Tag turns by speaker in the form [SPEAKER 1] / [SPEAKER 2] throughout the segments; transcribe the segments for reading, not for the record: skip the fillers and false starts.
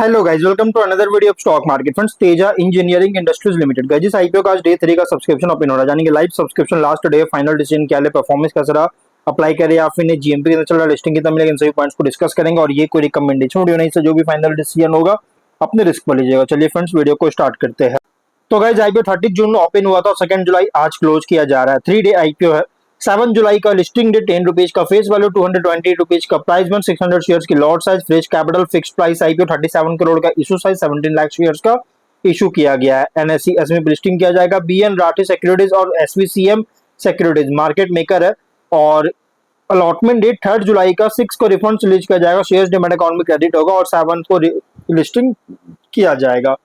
[SPEAKER 1] Hello guys, welcome to another video of stock market funds Teja engineering industries limited. Guys, इस IPO का आज day 3 का subscription open हो रहा है। जानेंगे live subscription, last day, final decision क्या है, परफॉर्मेंस कैसा रहा, अप्लाई करे या फिर जीएमपी के अंदर चल रहा, लिस्टिंग कितना मिलेगा, इन सभी पॉइंट्स को डिस्कस करेंगे। और ये कोई रिकमेंडेशन वीडियो नहीं से जो भी फाइनल डिसीजन होगा अपने रिस्क पर लीजिएगा। चलिए फ्रेंड्स, वीडियो को स्टार्ट करते हैं। तो गाइस, आईपीओ 30 जून ओपन हुआ था और 2 जुलाई आज क्लोज किया जा रहा है। 3 डे आईपीओ है। 7 जुलाई का लिस्टिंग डेट 10 रुपीज का, फेस वैल्यू 220 रुपीज का, प्राइस बन 600 शेयर्स की, lot size fresh capital, fix price IPO 37 crore का, इशू साइज 17 लाख शेयर्स का इशू किया गया है। एनएसई एसमी पर लिस्टिंग किया जाएगा। बीएन राठी सिक्योरिटीज और एसवीसीएम सिक्योरिटीज मार्केट मेकर है। और अलॉटमेंट डेट 3 जुलाई का, 6 को रिफंड रिलीज किया जाएगा, शेयर्स डिमेट अकाउंट में क्रेडिट होगा और 7 को लिस्टिंग किया जाएगा।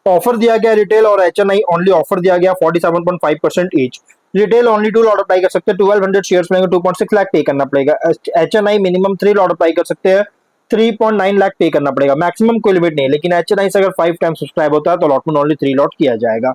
[SPEAKER 1] ऑफर दिया गया रिटेल और एचएनआई ओनली ऑफर दिया गया 47.5% each. Retail only 2 lot apply कर सकते हैं, 1200 शेयर्स मिलेंगे, 2.6 लाख पे करना पड़ेगा। एचएनआई मिनिमम 3 लॉट अप्लाई कर सकते हैं, 3.9 लाख पे करना पड़ेगा। मैक्सिमम कोई लिमिट नहीं, लेकिन एचएनआई से अगर 5 टाइम सब्सक्राइब होता है तो अलॉटमेंट ओनली 3 लॉट किया जाएगा,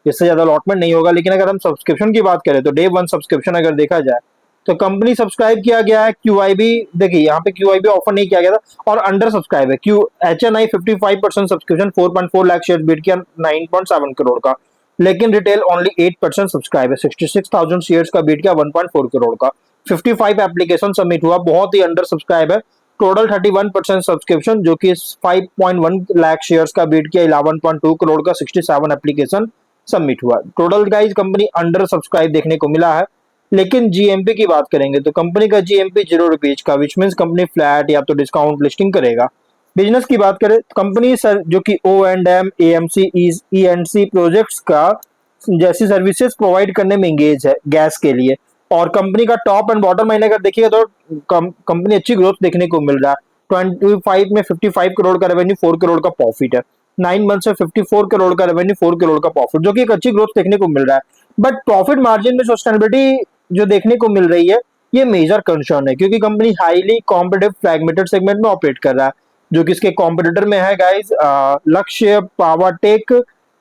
[SPEAKER 1] इससे ज्यादा अलॉटमेंट नहीं होगा। लेकिन अगर हम सब्सक्रिप्शन की बात करें तो डे 1 सब्सक्रिप्शन अगर देखा जाए तो कंपनी सब्सक्राइब किया गया है। क्यूआईबी देखिए, यहाँ पे क्यूआईबी ऑफर नहीं किया गया था और अंडर सब्सक्राइब है। Q HNI 55% subscription 4.4 lakh share bid किया 9.7 करोड़ का, लेकिन रिटेल ओनली 8% सब्सक्राइब है, 66,000 शेयर्स का बीट किया 1.4 करोड़ का। 55 एप्लीकेशन सबमिट हुआ, बहुत ही अंडर सब्सक्राइब है। टोटल 31% सब्सक्रिप्शन जो कि 5.1 लाख शेयर्स का बीट किया 11.2 करोड़ का, 67 एप्लीकेशन सबमिट हुआ। Total guys company under subscribe देखने को मिला है। लेकिन जीएमपी की बात करेंगे तो कंपनी का जीएमपी 0 रुपीज का, विच मीन्स कंपनी फ्लैट या तो डिस्काउंट लिस्टिंग करेगा। बिजनेस की बात करें तो कंपनी सर जो कि O&M, AMC, E&C प्रोजेक्ट्स का जैसी सर्विसेज प्रोवाइड करने में एंगेज है गैस के लिए। और कंपनी का टॉप एंड बॉटम लाइन अगर देखिएगा तो कंपनी अच्छी ग्रोथ देखने को मिल रहा है। 25 में 55 करोड़ का रेवेन्यू, 4 करोड़ का प्रॉफिट है। 9 मंथ से 54 करोड़ का रेवेन्यू, 4 करोड़ का प्रॉफिट, जो कि एक अच्छी ग्रोथ देखने को मिल रहा है। बट प्रॉफिट मार्जिन में सस्टेनेबिलिटी जो देखने को मिल रही है, ये मेजर कंसर्न है, क्योंकि company highly competitive fragmented segment में ऑपरेट कर रहा है। जो कि इसके कॉम्पिटिटर में है guys Lakshya powertech,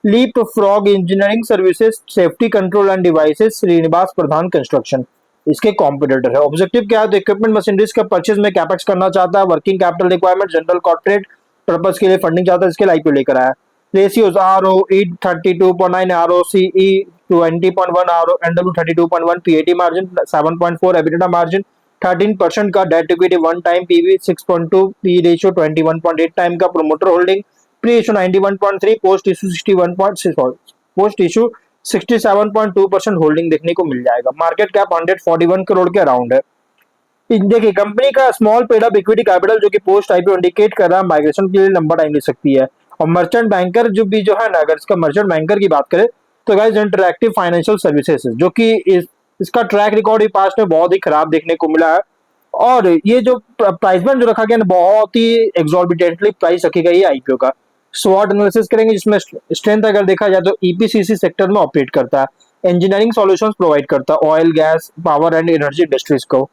[SPEAKER 1] leap frog engineering services, safety control and devices, Srinivas Pradhan construction इसके कॉम्पिटिटर है। ऑब्जेक्टिव क्या है तो इक्विपमेंट मशीनरीज का परचेज में कैपेक्स करना चाहता है, working capital requirement, general corporate purpose के लिए फंडिंग चाहता है, इसके लिए आईपीओ लेकर आया। Ratios ROE 32.9, ROCE 20.1, NW 32.1, PAT margin 7.4, EBITDA margin 13% का, debt equity 1 time, PV 6.2, P ratio 21.8 time का, promoter holding pre issue 91.3, post issue 61.6, post issue 67.2% holding देखने को मिल जाएगा। मार्केट कैप 141 करोड़ के अराउंड है। देखिए कंपनी का small paid up equity capital जो कि पोस्ट आईपीओ इंडिकेट कर रहा है माइग्रेशन के लिए लंबा टाइम ले सकती है। और मर्चेंट बैंकर जो भी जो है ना, अगर इसका मर्चेंट बैंकर की बात करें तो गाइस इंटरएक्टिव फाइनेंशियल सर्विसेज जो कि इसका ट्रैक रिकॉर्ड ही पास्ट में बहुत ही खराब देखने को मिला है। और ये जो प्राइस बैंड जो रखा गया ना, बहुत ही एक्सॉर्बिटेंटली प्राइस रखी गई है आईपीओ का। स्वॉट एनालिसिस करेंगे जिसमें स्ट्रेंथ अगर देखा जाए तो ईपीसीसी सेक्टर में ऑपरेट करता है, इंजीनियरिंग सॉल्यूशंस प्रोवाइड करता है oil gas power and energy industries को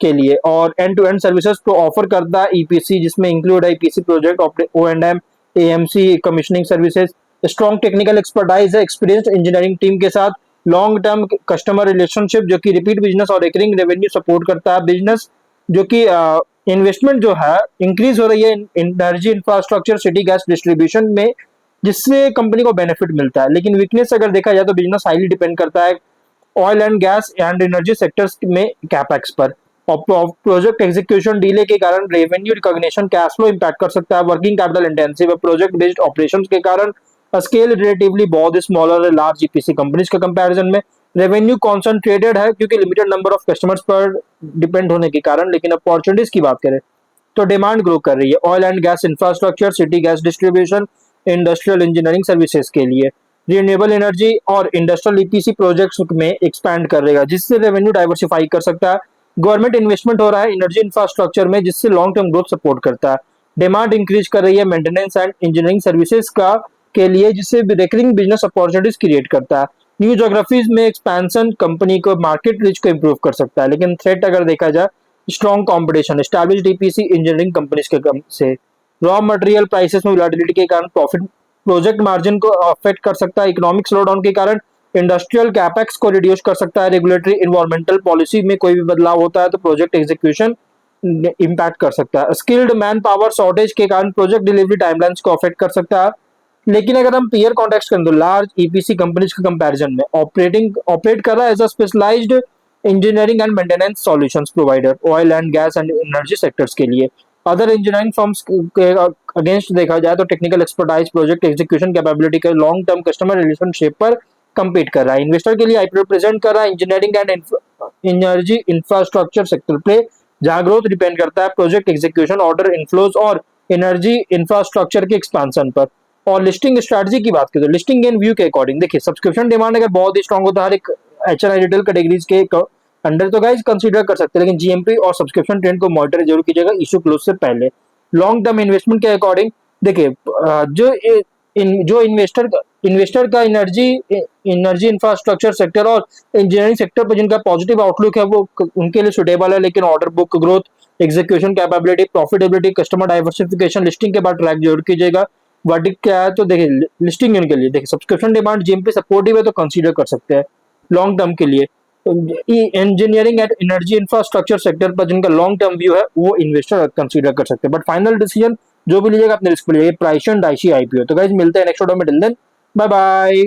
[SPEAKER 1] के लिए, और एंड टू एंड सर्विसेज को ऑफर करता है ईपीसी, जिसमें इंक्लूड है EPC project, O&M, AMC commissioning services. Strong technical expertise है, एक्सपीरियंस्ड इंजीनियरिंग टीम के साथ लॉन्ग टर्म कस्टमर रिलेशनशिप जो कि रिपीट बिजनेस और रिकरिंग रेवेन्यू सपोर्ट करता है। बिजनेस जो कि इन्वेस्टमेंट जो है इंक्रीज हो रही है energy infrastructure, city gas distribution में, जिससे कंपनी को बेनिफिट मिलता है। लेकिन वीकनेस अगर देखा जाए तो बिजनेस हाईली डिपेंड करता है oil and gas and energy sectors में कैपेक्स पर, और प्रोजेक्ट एग्जीक्यूशन डिले के कारण revenue recognition cash flow impact कर सकता है। वर्किंग कैपिटल इंटेंसिव है, प्रोजेक्ट बेस्ड ऑपरेशंस के कारण स्केल रिलेटिवली बहुत स्मॉलर है लार्ज ईपीसी कंपनीज के कंपैरिजन में। रेवेन्यू कॉन्सेंट्रेटेड है क्योंकि लिमिटेड नंबर ऑफ कस्टमर्स पर डिपेंड होने के कारण। लेकिन अपॉर्चुनिटीज की बात करें तो डिमांड ग्रो कर रही है oil and gas infrastructure, city gas distribution, industrial engineering services के लिए, रिन्यूएबल एनर्जी और इंडस्ट्रियल ईपीसी प्रोजेक्ट्स में एक्सपैंड करेगा, जिससे रेवेन्यू डाइवर्सिफाई कर सकता है। गवर्नमेंट इन्वेस्टमेंट हो रहा है एनर्जी इंफ्रास्ट्रक्चर में, जिससे लॉन्ग टर्म ग्रोथ सपोर्ट करता है। डिमांड इंक्रीज कर रही है मेंटेनेंस एंड इंजीनियरिंग सर्विसेज का के लिए, जिससे रिकरिंग बिजनेस अपॉर्चुनिटीज क्रिएट करता है। न्यू ज्योग्राफीज में एक्सपेंशन कंपनी को मार्केट रीच को इंप्रूव कर सकता है। लेकिन थ्रेट अगर देखा जाए, strong competition established EPC engineering companies के कम से, रॉ मटेरियल प्राइसेस में वोलेटिलिटी के कारण प्रॉफिट, प्रोजेक्ट मार्जिन को अफेक्ट कर सकता है। इकोनॉमिक स्लोडाउन के कारण इंडस्ट्रियल कैपेक्स को रिड्यूस कर सकता है। रेगुलेटरी इन्वायरमेंटल पॉलिसी में कोई भी बदलाव होता है तो प्रोजेक्ट एग्जीक्यूशन इम्पैक्ट कर सकता है। स्किल्ड मैन पावर शॉर्टेज के कारण प्रोजेक्ट डिलीवरी टाइमलाइंस को अफेक्ट कर सकता है। लेकिन अगर हम पीयर कॉन्टेक्स्ट करें तो लार्ज ईपीसी कंपनीज के कंपैरिजन में ऑपरेट कर रहा है as a specialized engineering and maintenance solutions provider oil and gas and energy sectors के लिए। अदर इंजीनियरिंग फर्म्स के अगेंस्ट देखा जाए तो technical expertise, project execution capability के लॉन्ग टर्म कस्टमर रिलेशनशिप पर compete कर रहा है। इन्वेस्टर के लिए आईपीओ प्रेजेंट कर रहा है engineering and energy infrastructure sector पे, जहां ग्रोथ डिपेंड करता है प्रोजेक्ट एग्जीक्यूशन, ऑर्डर इनफ्लोज और एनर्जी इंफ्रास्ट्रक्चर के एक्सपेंशन पर। और लिस्टिंग स्ट्रेटजी की बात करें तो लिस्टिंग इन व्यू के अकॉर्डिंग देखिए सब्सक्रिप्शन डिमांड अगर बहुत ही स्ट्रांग होता है हर एक एचएनआई रिटेल कैटेगरीज के अंडर तो गाइस कंसीडर कर सकते हैं, लेकिन जीएमपी और सब्सक्रिप्शन ट्रेंड को मॉनिटर जरूर कीजिएगा इशू क्लोज से पहले। लॉन्ग टर्म इन्वेस्टमेंट के अकॉर्डिंग देखिए जो इन्वेस्टर का एनर्जी इंफ्रास्ट्रक्चर सेक्टर और इंजीनियरिंग सेक्टर पर जिनका पॉजिटिव आउटलुक है वो उनके लिए सुटेबल है, लेकिन order book growth, execution capability, profitability, customer diversification listing के बाद ट्रैक जरूर कीजिएगा। वर्डिक्ट क्या है तो देखिए लिस्टिंग के लिए देखिए सब्सक्रिप्शन डिमांड जीएमपी सपोर्टिव है तो कंसीडर कर सकते हैं लॉन्ग टर्म के लिए। Engineering and energy infrastructure sector पर जिनका लॉन्ग टर्म व्यू है वो इन्वेस्टर कंसीडर कर सकते हैं, बट फाइनल डिसीजन जो भी लीजिएगा अपने रिस्क पर लीजिए। Price and IC IPO. तो गाइस मिलते हैं नेक्स्ट वीडियो में, टिल देन बाय बाय।